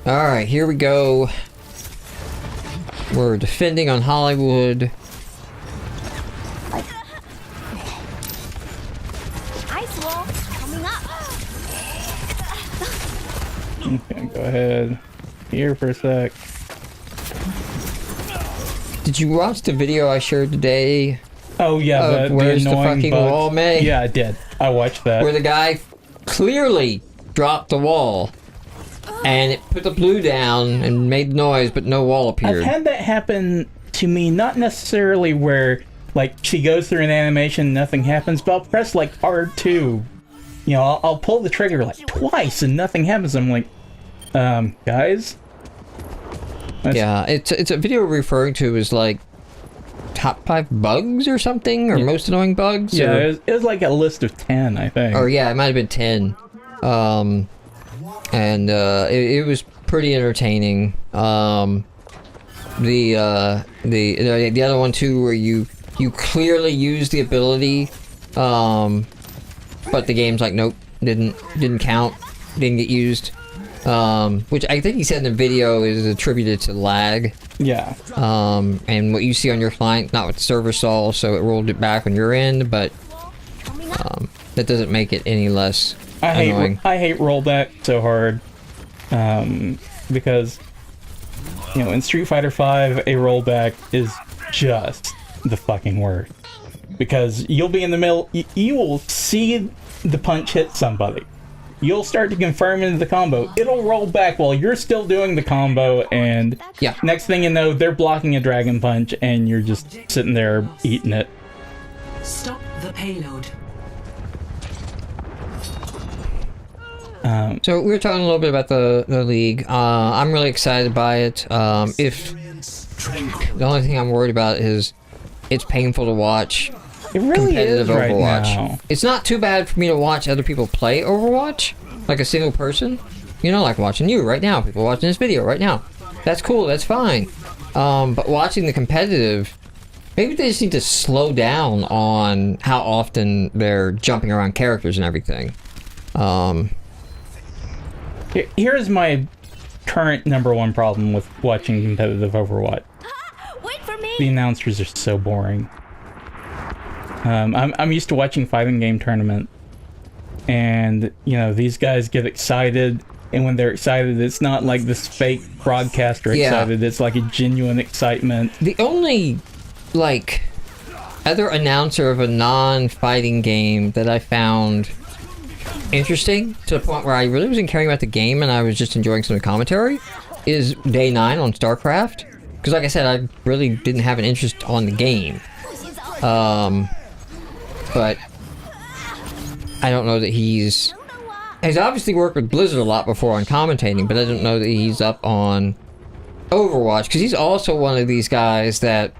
Alright, here we go. We're defending on Hollywood. Ice wall coming up. Okay, go ahead. Here for a sec. Did you watch the video I shared today? Oh yeah, the where's the annoying fucking bugs. wall, May? Yeah, I did. I watched that. Where the guy clearly dropped the wall. And it put the blue down and made noise, but no wall appeared. I've had that happen to me, not necessarily where, like, she goes through an animation, nothing happens, but I'll press, like, R2. You know, I'll pull the trigger, like, twice, and nothing happens. I'm like, guys? Yeah, it's a video referring to as, like, top 5 bugs or something, or most annoying bugs. Yeah, or, it was like a list of 10, I think. Or, yeah, it might have been 10. And it was pretty entertaining. The other one too, where you clearly use the ability, but the game's like, nope, didn't count, didn't get used. Which I think he said in the video is attributed to lag. Yeah. And what you see on your client, not what the server saw, so it rolled it back on your end, but that doesn't make it any less annoying. I hate rollback so hard, because, you know, in Street Fighter V, a rollback is just the fucking worst. Because you'll be in the middle, you will see the punch hit somebody. You'll start to confirm into the combo. It'll roll back while you're still doing the combo, and yeah, next thing you know, they're blocking a dragon punch, and you're just sitting there eating it. Stop the payload. So we were talking a little bit about the league. I'm really excited by it. If the only thing I'm worried about is it's painful to watch. It really competitive is right Overwatch. now. It's not too bad for me to watch other people play Overwatch, like a single person. You know, like watching you right now, people watching this video right now. That's cool, that's fine. But watching the competitive, maybe they just need to slow down on how often they're jumping around characters and everything. Here's my current #1 problem with watching competitive Overwatch. Wait for me. The announcers are so boring. I'm used to watching fighting game tournament, and you know, these guys get excited, and when they're excited, it's not like this fake broadcaster excited. It's like a genuine excitement. The only like other announcer of a non-fighting game that I found interesting to the point where I really wasn't caring about the game and I was just enjoying some of the commentary is Day 9 on StarCraft, because like I said, I really didn't have an interest on the game. But I don't know that he's obviously worked with Blizzard a lot before on commentating, but I don't know that he's up on Overwatch, because he's also one of these guys that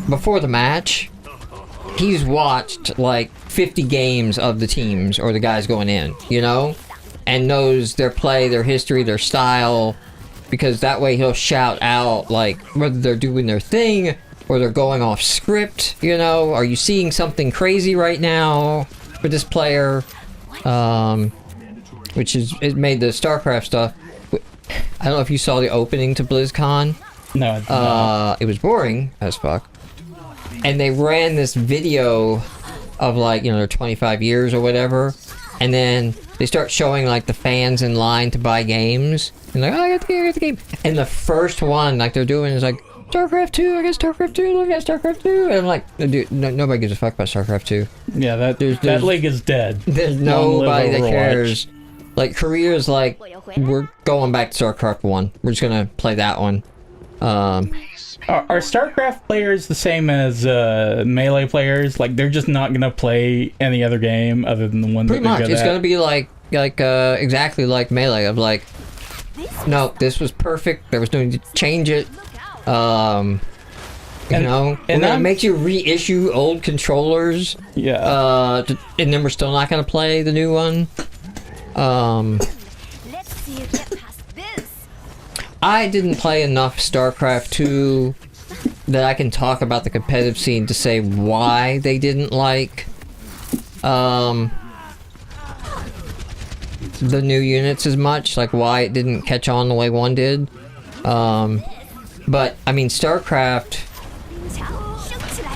before the match he's watched like 50 games of the teams or the guys going in, you know, and knows their play, their history, their style, because that way he'll shout out like whether they're doing their thing or they're going off script, you know, are you seeing something crazy right now for this player? Which is, it made the StarCraft stuff. I don't know if you saw the opening to BlizzCon. No, I did not. It was boring as fuck. And they ran this video of like, you know, their 25 years or whatever, and then they start showing like the fans in line to buy games, and like, oh, I got the game, and the first one like they're doing is like, StarCraft 2, I got StarCraft 2, look at StarCraft 2, and I'm like, dude, nobody gives a fuck about StarCraft 2. Yeah, that league is dead. There's nobody that cares. Like, Korea's like, we're going back to StarCraft 1. We're just gonna play that one. Are StarCraft players the same as Melee players? Like, they're just not gonna play any other game other than the one Pretty that they're much, good it's at? gonna be like exactly like Melee. Of like, no, this was perfect. There was no need to change it. You know, and that makes you reissue old controllers. Yeah. And then we're still not gonna play the new one. Let's see you get past this. I didn't play enough StarCraft 2 that I can talk about the competitive scene to say why they didn't like. the new units as much, like why it didn't catch on the way 1 did. But I mean, StarCraft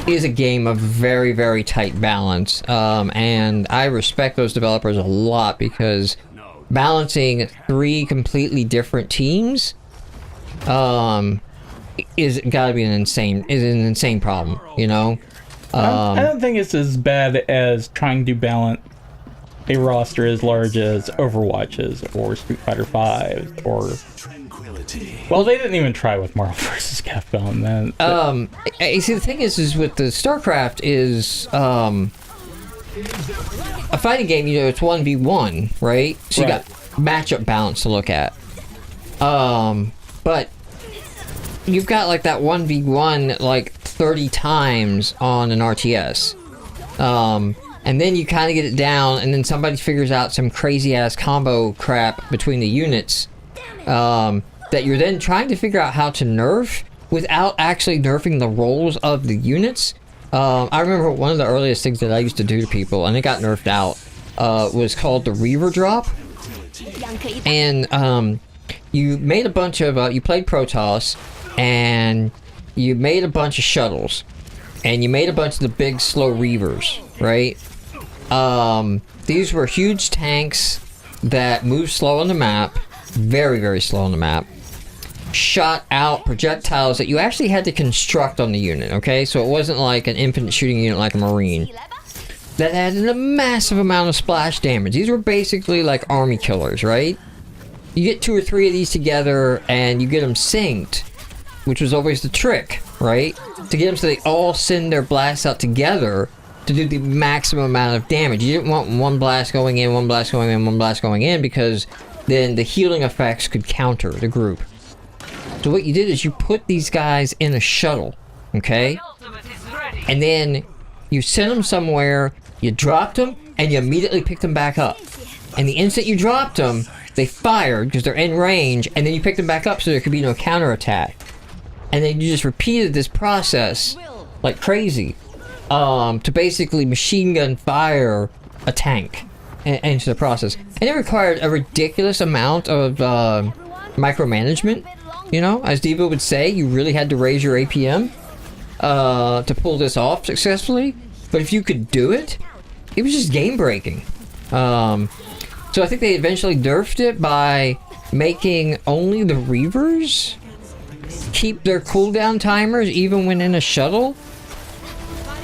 is a game of very, very tight balance, and I respect those developers a lot because balancing 3 completely different teams is gotta be an insane problem, you know. I don't think it's as bad as trying to balance a roster as large as Overwatch's or Street Fighter 5 or. Well, they didn't even try with Marvel vs. Capcom. Then. See, the thing is with the StarCraft is a fighting game. You know, it's 1v1, right? So you got matchup balance to look at. But you've got like that 1v1 like 30 times on an RTS. And then you kind of get it down, and then somebody figures out some crazy ass combo crap between the units. That you're then trying to figure out how to nerf without actually nerfing the roles of the units. I remember one of the earliest things that I used to do to people, and it got nerfed out, was called the Reaver Drop. And you made a bunch of, you played Protoss, and you made a bunch of shuttles, and you made a bunch of the big slow Reavers, right? These were huge tanks that moved slow on the map, very, very slow on the map. Shot out projectiles that you actually had to construct on the unit, okay? So it wasn't like an infinite shooting unit like a Marine. That had a massive amount of splash damage. These were basically like army killers, right? You get 2 or 3 of these together and you get them synced, which was always the trick, right? To get them so they all send their blasts out together to do the maximum amount of damage. You didn't want one blast going in, one blast going in, one blast going in, because then the healing effects could counter the group. So what you did is you put these guys in a shuttle, okay? And then you sent them somewhere, you dropped them, and you immediately picked them back up. And the instant you dropped them, they fired because they're in range, and then you picked them back up so there could be no counterattack. And then you just repeated this process like crazy to basically machine gun fire a tank into the process. And it required a ridiculous amount of micromanagement. You know, as Diva would say, you really had to raise your APM to pull this off successfully. But if you could do it, it was just game breaking. So I think they eventually nerfed it by making only the Reavers keep their cooldown timers even when in a shuttle.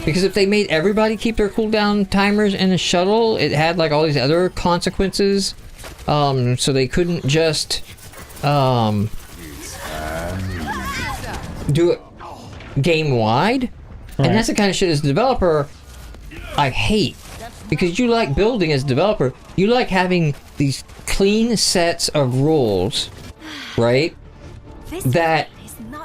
Because if they made everybody keep their cooldown timers in a shuttle, it had like all these other consequences. So they couldn't just do it game wide. Right. And that's the kind of shit as a developer I hate. Because you like building as a developer, you like having these clean sets of rules, right? That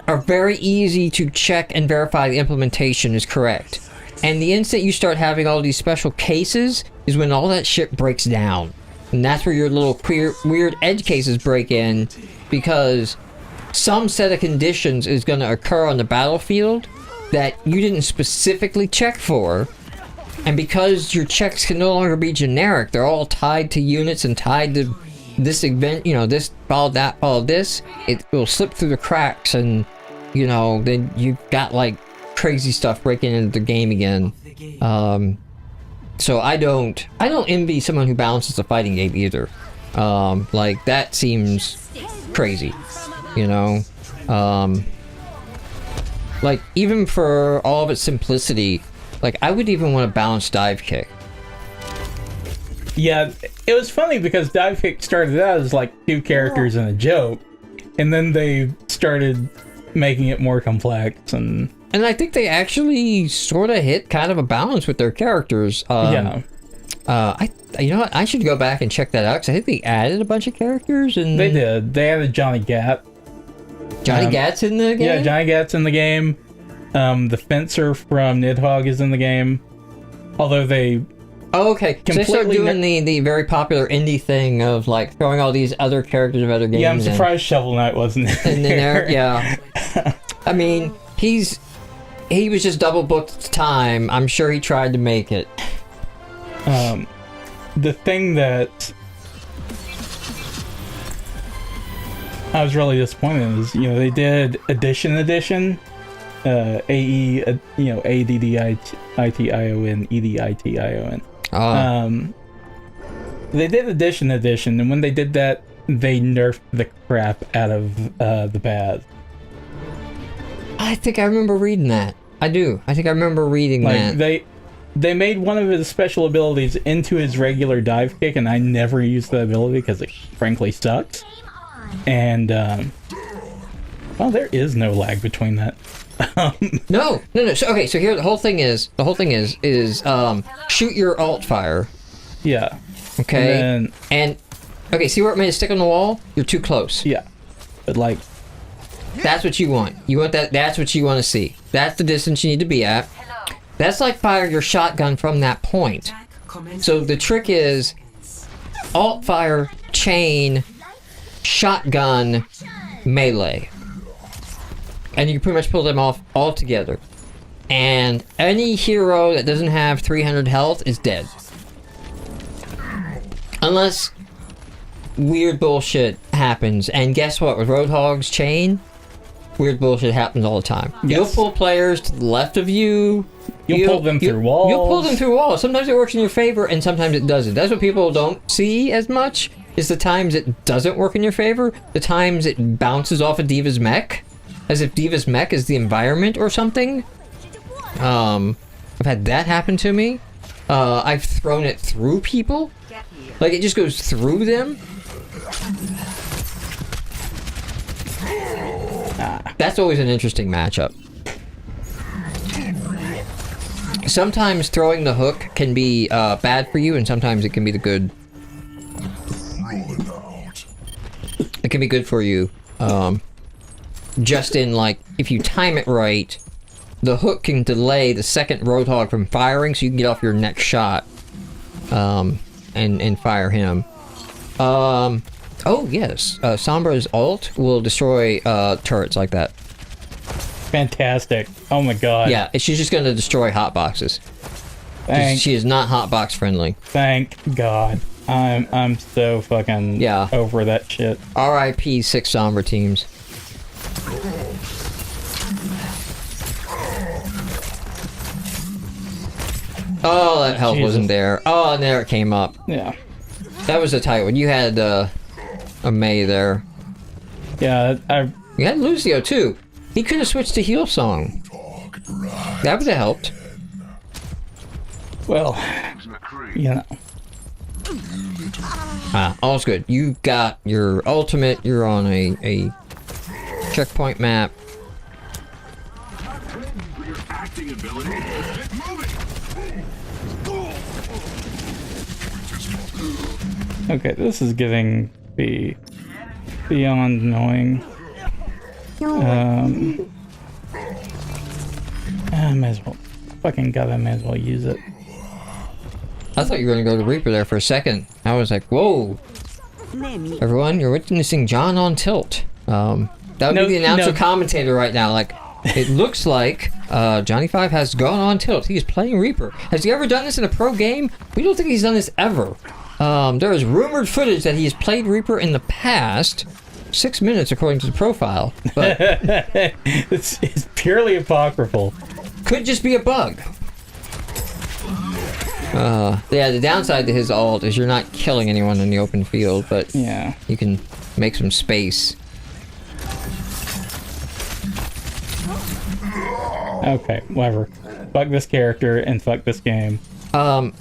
are very easy to check and verify the implementation is correct. And the instant you start having all these special cases is when all that shit breaks down. And that's where your little weird edge cases break in, because some set of conditions is going to occur on the battlefield that you didn't specifically check for. And because your checks can no longer be generic, they're all tied to units and tied to this event, you know, this followed that, followed this, it will slip through the cracks, and, you know, then you've got like crazy stuff breaking into the game again. So I don't envy someone who balances a fighting game either. Like, that seems crazy, you know? Like, even for all of its simplicity, like, I would even want to balance dive kick. Yeah, it was funny because dive kick started out as like 2 characters and a joke, and then they started making it more complex, and I think they actually sort of hit kind of a balance with their characters. Yeah. You know what? I should go back and check that out, because I think they added a bunch of characters. And they did. They added Johnny Gat. Johnny Gat's in the game? Yeah, Johnny Gat's in the game. The fencer from Nidhogg is in the game. Although they... Oh, okay. So they started doing the very popular indie thing of, like, throwing all these other characters of other games. Yeah, I'm surprised Shovel Knight wasn't in there. Yeah. I mean, he was just double booked at the time. I'm sure he tried to make it. The thing that I was really disappointed is, they did Edition, AE, ADDITION, EDITION. Oh. They did Edition, and when they did that, they nerfed the crap out of the paths. I think I remember reading that. I do. I think I remember reading that. They made one of his special abilities into his regular dive kick, and I never used the ability because it frankly sucks. And, well, there is no lag between that. No. So, okay, so here the whole thing is shoot your alt fire. Yeah. Okay. And okay, see where it made a stick on the wall? You're too close. Yeah. But like, that's what you want. You want that. That's what you want to see. That's the distance you need to be at. That's like fire your shotgun from that point. So the trick is alt fire, chain, shotgun, melee. And you can pretty much pull them off all together. And any hero that doesn't have 300 health is dead. Unless weird bullshit happens. And guess what? With Roadhog's chain, weird bullshit happens all the time. Yes. You'll pull players to the left of you. You'll pull them through walls. You'll pull them through walls. Sometimes it works in your favor, and sometimes it doesn't. That's what people don't see as much, is the times it doesn't work in your favor, the times it bounces off of Diva's mech, as if Diva's mech is the environment or something. I've had that happen to me. I've thrown it through people. Like, it just goes through them. That's always an interesting matchup. Sometimes throwing the hook can be bad for you, and sometimes it can be the good. It can be good for you. Just in, like, if you time it right, the hook can delay the second Roadhog from firing, so you can get off your next shot. And fire him. Oh yes, Sombra's ult will destroy turrets like that. Fantastic. Oh my god. Yeah, she's just gonna destroy hotboxes. She is not hotbox friendly. Thank God. I'm so fucking over that shit. RIP 6 Sombra teams. Oh, that health wasn't there. Oh, and there it came up. Yeah. That was a tight one. You had a Mei there. Yeah, You had Lucio too. He could have switched to Heal Song. That would have helped. Well, you know. All's good. You got your ultimate. You're on a checkpoint map. Okay, this is getting beyond annoying. I may as well. Fucking God, I may as well use it. I thought you were gonna go to Reaper there for a second. I was like, whoa. Everyone, you're witnessing John on tilt. That would be the announcer commentator right now. Like, it looks like Johnny 5 has gone on tilt. He is playing Reaper. Has he ever done this in a pro game? We don't think he's done this ever. There is rumored footage that he has played Reaper in the past. 6 minutes according to the profile. But it's purely apocryphal. Could just be a bug. Yeah, the downside to his ult is you're not killing anyone in the open field, but yeah, you can make some space. Okay, whatever. Fuck this character and fuck this game. I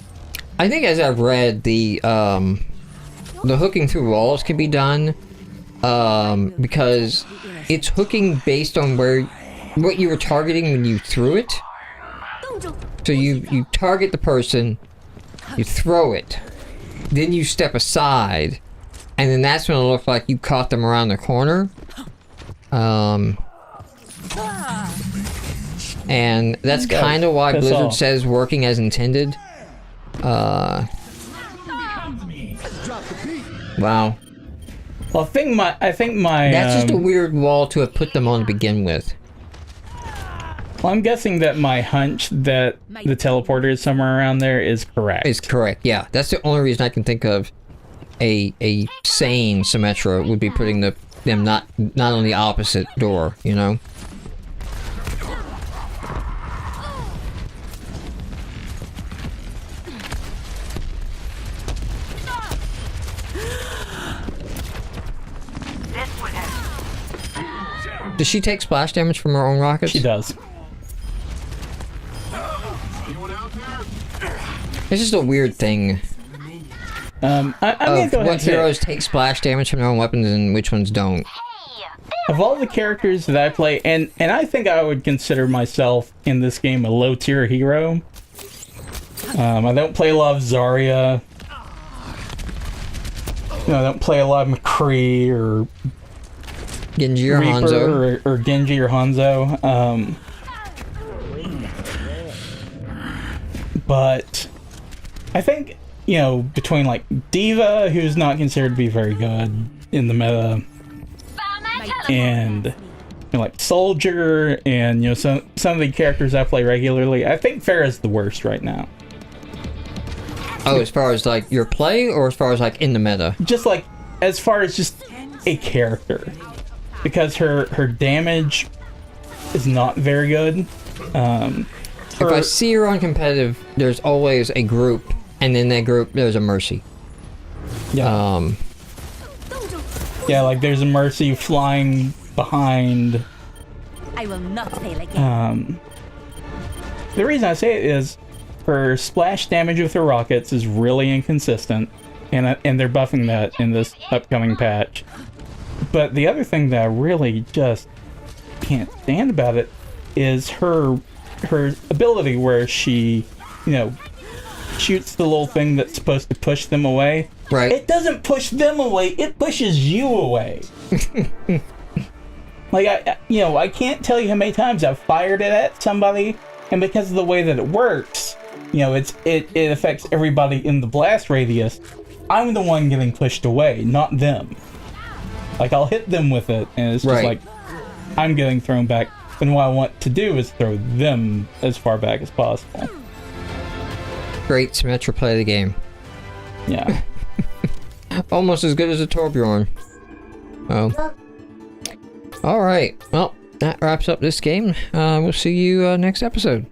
think as I've read, the hooking through walls can be done because it's hooking based on what you were targeting when you threw it. So you target the person, you throw it, then you step aside, and then that's when it'll look like you caught them around the corner. And that's kind of why Blizzard says working as intended. Wow. Well, I think my that's just a weird wall to have put them on to begin with. Well, I'm guessing that my hunch that the teleporter is somewhere around there is correct. Is correct, yeah. That's the only reason I can think of a sane Symmetra would be putting the them not on the opposite door, you know? Does she take splash damage from her own rockets? She does. It's just a weird thing. I'm gonna go ahead What and say, heroes take splash damage from their own weapons and which ones don't. of all the characters that I play, and I think I would consider myself in this game a low tier hero. I don't play a lot of Zarya. You know, I don't play a lot of McCree or Genji or Reaper Hanzo. or Genji or Hanzo. But I think, you know, between like D.Va, who's not considered to be very good in the meta, and you know, like Soldier, and you know some of the characters I play regularly, I think Pharah's the worst right now. Oh, as far as like your play, or as far as like in the meta? Just like as far as just a character, because her damage is not very good. If I see her on competitive, there's always a group, and in that group there's a Mercy. Yeah. Yeah, like there's a Mercy flying behind. I will not fail again. The reason I say it is her splash damage with her rockets is really inconsistent, and they're buffing that in this upcoming patch. But the other thing that I really just can't stand about it is her ability where she, you know, shoots the little thing that's supposed to push them away. Right. It doesn't push them away, it pushes you away. Like, I can't tell you how many times I've fired it at somebody, and because of the way that it works, you know, it affects everybody in the blast radius. I'm the one getting pushed away, not them. Like, I'll hit them with it, and it's just like, I'm getting thrown back. And what I want to do is throw them as far back as possible. Great Symmetra play of the game. Yeah. Almost as good as a Torbjorn. Oh. Alright, well, that wraps up this game. We'll see you next episode.